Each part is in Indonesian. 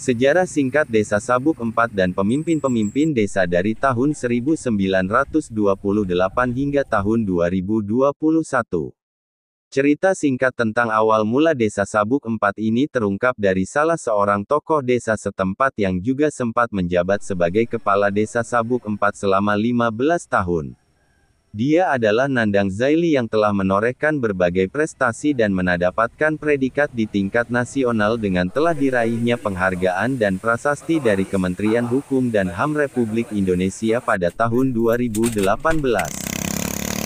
Sejarah singkat Desa Sabuk IV dan pemimpin-pemimpin desa dari tahun 1928 hingga tahun 2021. Cerita singkat tentang awal mula Desa Sabuk IV ini terungkap dari salah seorang tokoh desa setempat yang juga sempat menjabat sebagai kepala Desa Sabuk IV selama 15 tahun. Dia adalah Nandang Zaili yang telah menorehkan berbagai prestasi dan mendapatkan predikat di tingkat nasional dengan telah diraihnya penghargaan dan prasasti dari Kementerian Hukum dan HAM Republik Indonesia pada tahun 2018.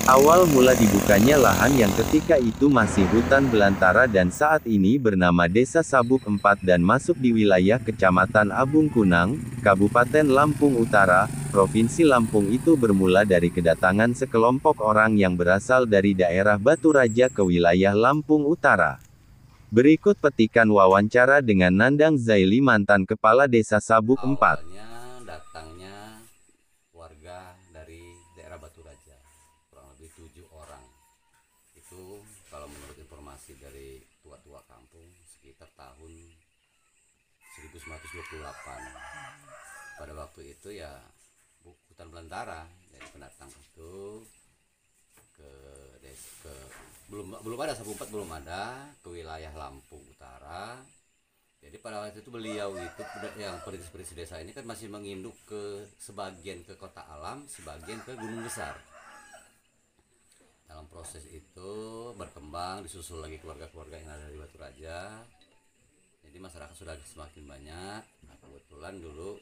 Awal mula dibukanya lahan yang ketika itu masih hutan belantara dan saat ini bernama Desa Sabuk IV dan masuk di wilayah Kecamatan Abung Kunang, Kabupaten Lampung Utara, Provinsi Lampung itu bermula dari kedatangan sekelompok orang yang berasal dari daerah Batu Raja ke wilayah Lampung Utara. Berikut petikan wawancara dengan Nandang Zaili mantan Kepala Desa Sabuk IV. Awalnya datangnya warga dari daerah Batu Raja, kurang lebih 7 orang. Itu kalau menurut informasi dari tua-tua kampung sekitar tahun 1928. Pada waktu itu ya hutan belantara, jadi pendatang itu ke belum ada Sabuk IV, belum ada ke wilayah Lampung Utara. Jadi pada waktu itu beliau itu yang perintis-perintis desa ini kan masih menginduk ke sebagian ke kota alam, sebagian ke gunung besar. Dalam proses itu berkembang, disusul lagi keluarga-keluarga yang ada di Batu Raja. Jadi masyarakat sudah semakin banyak. Nah, kebetulan dulu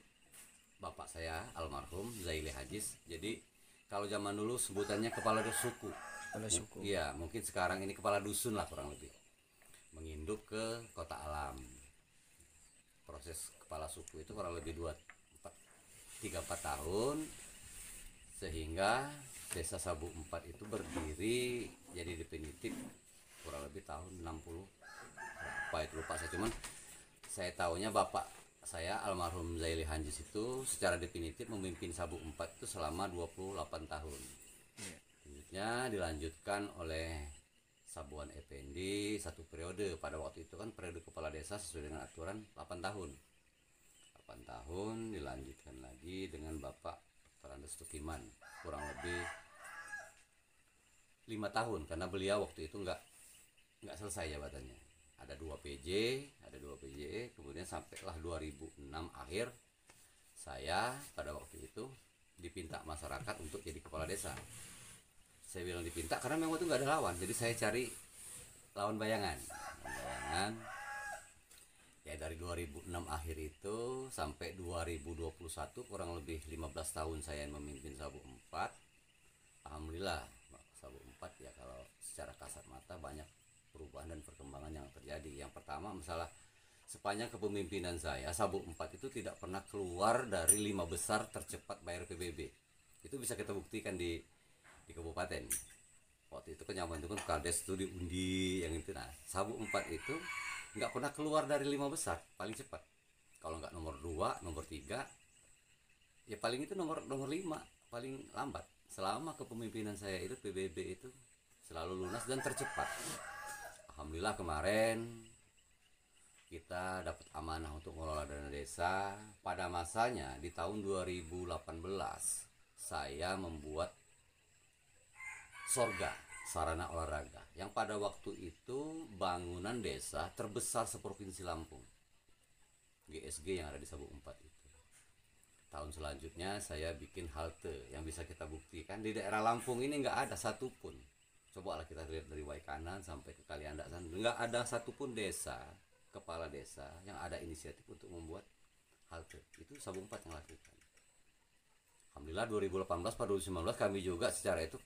bapak saya almarhum Zaili Hajis. Jadi kalau zaman dulu sebutannya kepala suku. Kepala suku. Iya, mungkin sekarang ini kepala dusun lah kurang lebih. Menginduk ke kota alam. Proses kepala suku itu kurang lebih 3-4 tahun, sehingga Desa Sabuk IV itu berdiri jadi definitif kurang lebih tahun 60 berapa itu lupa saya, cuman saya tahunya bapak saya almarhum Zaili Hanjis itu secara definitif memimpin Sabuk IV itu selama 28 tahun. Selanjutnya dilanjutkan oleh Sabuan Effendi satu periode. Pada waktu itu kan periode kepala desa sesuai dengan aturan 8 tahun. 8 tahun dilanjutkan lagi dengan Bapak Dr. Andes Tukiman kurang lebih 5 tahun karena beliau waktu itu nggak selesai jabatannya. Ada 2 PJ, kemudian sampailah 2006 akhir saya pada waktu itu dipinta masyarakat untuk jadi kepala desa. Saya bilang dipinta karena memang itu nggak ada lawan, jadi saya cari lawan bayangan. Ya dari 2006 akhir itu sampai 2021 kurang lebih 15 tahun saya memimpin Sabuk IV. Alhamdulillah Sabuk IV ya kalau secara kasat mata banyak perubahan dan perkembangan yang terjadi. Yang pertama masalah sepanjang kepemimpinan saya Sabuk IV itu tidak pernah keluar dari 5 besar tercepat bayar PBB. Itu bisa kita buktikan di kabupaten. Waktu itu kan zaman itu kan Kades itu diundi yang itu. Nah Sabuk IV itu nggak pernah keluar dari 5 besar paling cepat. Kalau nggak nomor 2, nomor 3, ya paling itu nomor 5 paling lambat. Selama kepemimpinan saya itu PBB itu selalu lunas dan tercepat. Alhamdulillah kemarin kita dapat amanah untuk mengelola dana desa. Pada masanya di tahun 2018 saya membuat Sorga sarana olahraga yang pada waktu itu bangunan desa terbesar seprovinsi Lampung, GSG yang ada di Sabuk IV itu. Tahun selanjutnya saya bikin halte yang bisa kita buktikan di daerah Lampung ini nggak ada satupun. Cobalah kita lihat dari Waikanan sampai ke Kaliandasan, nggak ada satupun desa kepala desa yang ada inisiatif untuk membuat halte. Itu Sabuk IV yang lakukan. Alhamdulillah 2018 pada 2019 kami juga secara itu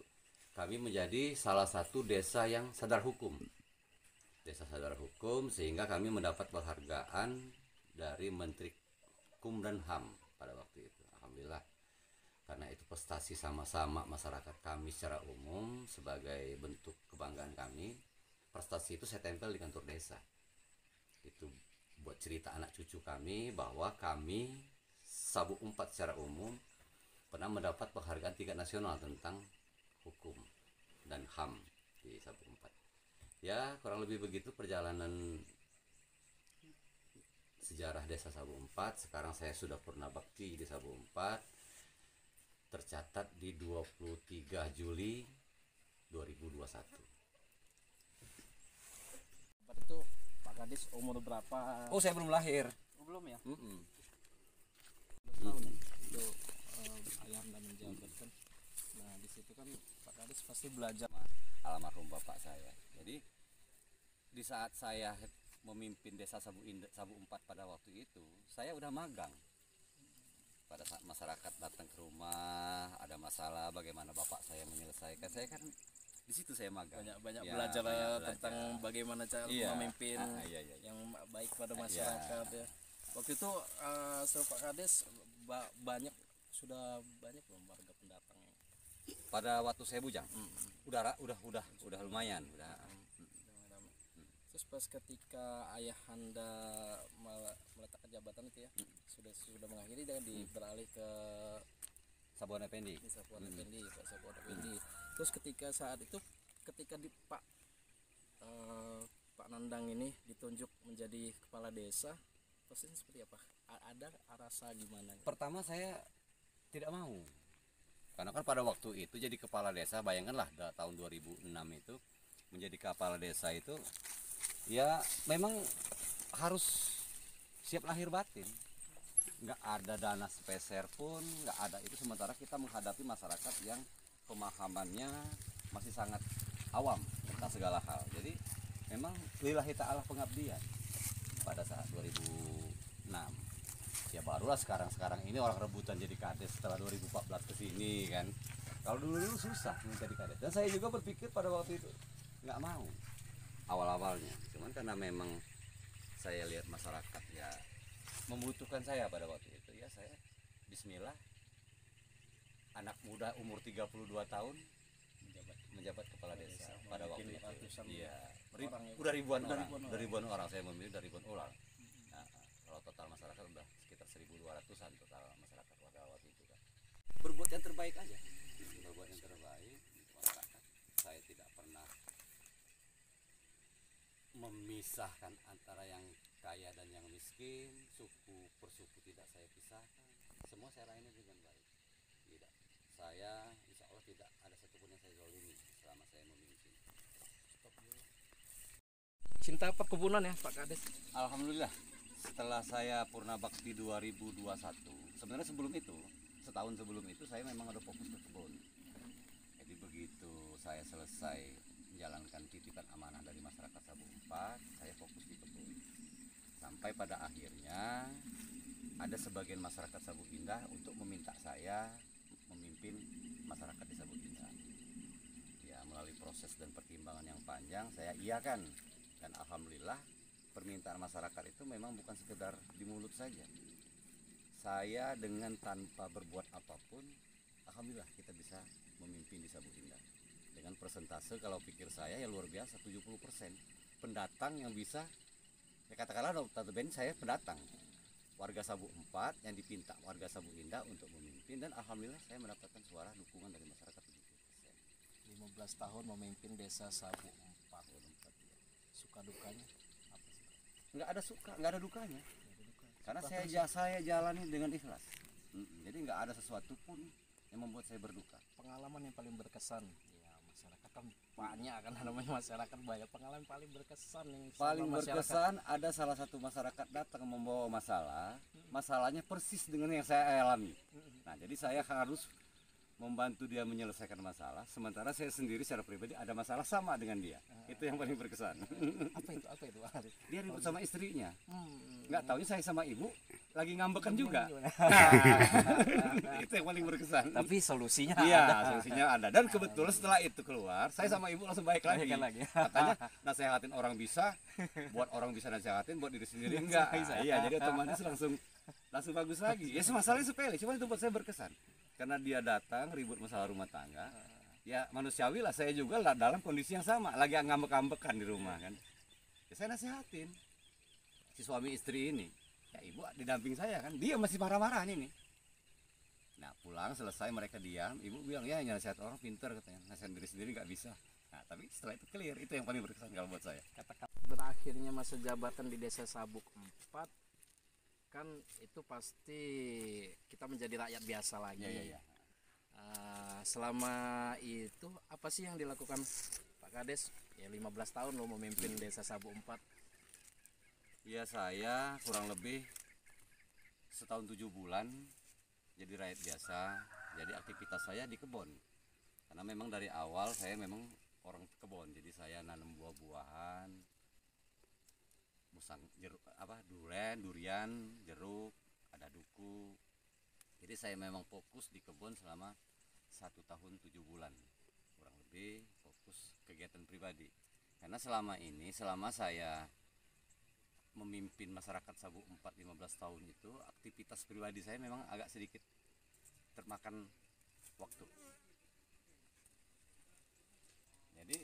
kami menjadi salah satu desa yang sadar hukum. Desa sadar hukum sehingga kami mendapat penghargaan dari Menteri Hukum dan HAM pada waktu itu. Alhamdulillah. Karena itu prestasi sama-sama masyarakat kami secara umum sebagai bentuk kebanggaan kami. Prestasi itu saya tempel di kantor desa. Itu buat cerita anak cucu kami bahwa kami Sabuk IV secara umum pernah mendapat penghargaan tingkat nasional tentang hukum dan HAM di Sabuk IV. Ya kurang lebih begitu perjalanan sejarah Desa Sabu 4. Sekarang saya sudah purna bakti di Sabu 4, tercatat di 23 Juli 2021. Itu Pak Kadis umur berapa? Oh, saya belum lahir. Belum ya? Mm-mm. 12 tahun ya itu ayah anda menjabat kan. Nah di situ kan Pak Kadis pasti belajar. Almarhum bapak saya. Jadi di saat saya memimpin Desa Sabu 4 pada waktu itu, saya udah magang. Pada saat masyarakat datang ke rumah, ada masalah, bagaimana bapak saya menyelesaikan. Saya kan di situ saya magang. Banyak Ya, belajar banyak tentang bagaimana cara Iya. memimpin Iya. yang baik pada masyarakat ya. Waktu itu Pak Kadis sudah banyak belum warga pendatang yang Pada waktu saya bujang, udah lumayan, udah. ramai-ramai. Terus pas ketika ayah anda meletakkan jabatan itu ya, sudah mengakhiri dan beralih ke Sabuan Effendi. Desa Sabuan Effendi, Pak Sabuan Effendi. Terus ketika saat itu ketika Pak Nandang ini ditunjuk menjadi kepala desa, prosesnya seperti apa? Ada rasa gimana? Pertama saya tidak mau, karena kan pada waktu itu jadi kepala desa, bayangkanlah tahun 2006 itu menjadi kepala desa itu ya memang harus siap lahir batin, nggak ada dana sepeser pun nggak ada itu, sementara kita menghadapi masyarakat yang pemahamannya masih sangat awam tentang segala hal. Jadi memang lillahi ta'ala pengabdian pada saat 2006. Ya barulah sekarang ini orang rebutan jadi kades setelah 2014 ke sini kan. Kalau dulu susah menjadi kades. Dan saya juga berpikir pada waktu itu nggak mau awal-awalnya. Cuman karena memang saya lihat masyarakat ya membutuhkan saya pada waktu itu, ya saya bismillah, anak muda umur 32 tahun menjabat kepala desa pada waktu itu. Iya, udah ribuan orang saya memilih, dari ribuan orang. Nah, kalau total masyarakat udah sekitar 1.200-an total masyarakat pada waktu itu kan. Berbuat yang terbaik aja, berbuat yang terbaik untuk masyarakat. Saya tidak pernah memisahkan antara yang kaya dan yang miskin, suku per suku tidak saya pisahkan. Semua saya layani dengan baik. Tidak, saya insya Allah tidak ada satupun yang saya zalimi selama saya memimpin. Cinta perkebunan ya Pak Kadis? Alhamdulillah, setelah saya purna bakti 2021, sebenarnya sebelum itu, setahun sebelum itu saya memang ada fokus ke kebun. Jadi begitu saya selesai menjalankan titipan amanah dari masyarakat Sabu 4, saya fokus di kebun. Sampai pada akhirnya ada sebagian masyarakat Sabu Indah untuk meminta saya memimpin masyarakat di Sabu Indah. Ya, melalui proses dan pertimbangan yang panjang saya iakan, dan alhamdulillah permintaan masyarakat itu memang bukan sekedar di mulut saja. Saya dengan tanpa berbuat apapun, alhamdulillah kita bisa memimpin di Sabu Indah. Dengan persentase kalau pikir saya ya luar biasa, 70% pendatang yang bisa, ya katakanlah Dr. Ben, saya pendatang warga Sabu 4 yang dipinta warga Sabu Indah untuk memimpin, dan alhamdulillah saya mendapatkan suara dukungan dari masyarakat 70%. 15 tahun memimpin desa Sabu 4. Suka dukanya apa sih? Nggak ada suka, nggak ada dukanya, karena saya jalani dengan ikhlas. Jadi nggak ada sesuatu pun yang membuat saya berduka. Pengalaman yang paling berkesan ya, masyarakat kan banyak kan, namanya masyarakat banyak. Pengalaman paling berkesan yang Paling sama masyarakat. berkesan ada salah satu masyarakat datang membawa masalahnya persis dengan yang saya alami. Nah, jadi saya harus membantu dia menyelesaikan masalah, sementara saya sendiri secara pribadi ada masalah sama dengan dia. Itu yang paling berkesan. Apa itu Pak Kadis? Dia ribut sama istrinya, nggak taunya saya sama ibu lagi ngambekan juga. Itu yang paling berkesan. Tapi solusinya Iya, ada. solusinya ada. Dan kebetulan setelah itu keluar, saya sama ibu langsung baik lagi. Baikan lagi. Katanya nasehatin orang bisa, buat orang bisa nasehatin, buat diri sendiri enggak. Iya, jadi otomatis langsung bagus lagi. Ya masalahnya sepele, cuma itu buat saya berkesan. Karena dia datang ribut masalah rumah tangga. Ya manusiawi lah, saya juga lah dalam kondisi yang sama, lagi ngambek-ngambekan di rumah kan. Ya saya nasehatin si suami istri ini. Ya ibu didamping saya kan, dia masih marah-marah nih. Nah pulang selesai mereka diam, ibu bilang ya nasihat orang pinter katanya, nasihat diri sendiri nggak bisa. Nah tapi setelah itu clear, itu yang paling berkesan kalau buat saya. Katakan berakhirnya masa jabatan di desa Sabuk 4, kan itu pasti kita menjadi rakyat biasa lagi. Iya. Selama itu apa sih yang dilakukan Pak Kades? Ya 15 tahun lo memimpin Desa Sabu 4. Ya saya kurang lebih setahun 7 bulan jadi rakyat biasa. Jadi aktivitas saya di kebun. Karena memang dari awal saya memang orang kebun. Jadi saya nanam buah-buahan, musang, jeruk, durian, jeruk, ada duku. Jadi saya memang fokus di kebun selama 1 tahun 7 bulan. Kurang lebih fokus kegiatan pribadi. Karena selama ini, selama saya memimpin masyarakat Sabu 4 15 tahun itu, aktivitas pribadi saya memang agak sedikit termakan waktu. Jadi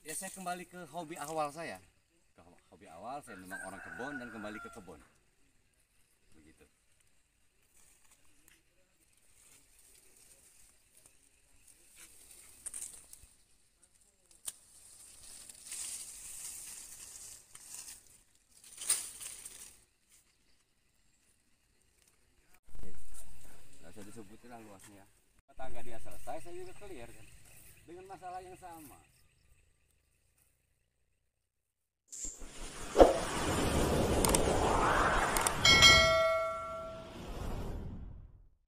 ya saya kembali ke hobi awal saya. Ke hobi awal saya memang orang kebun dan kembali ke kebun. Begitu. Nggak usah disebutin lah luasnya. Tangga dia selesai, saya juga clear kan dengan masalah yang sama.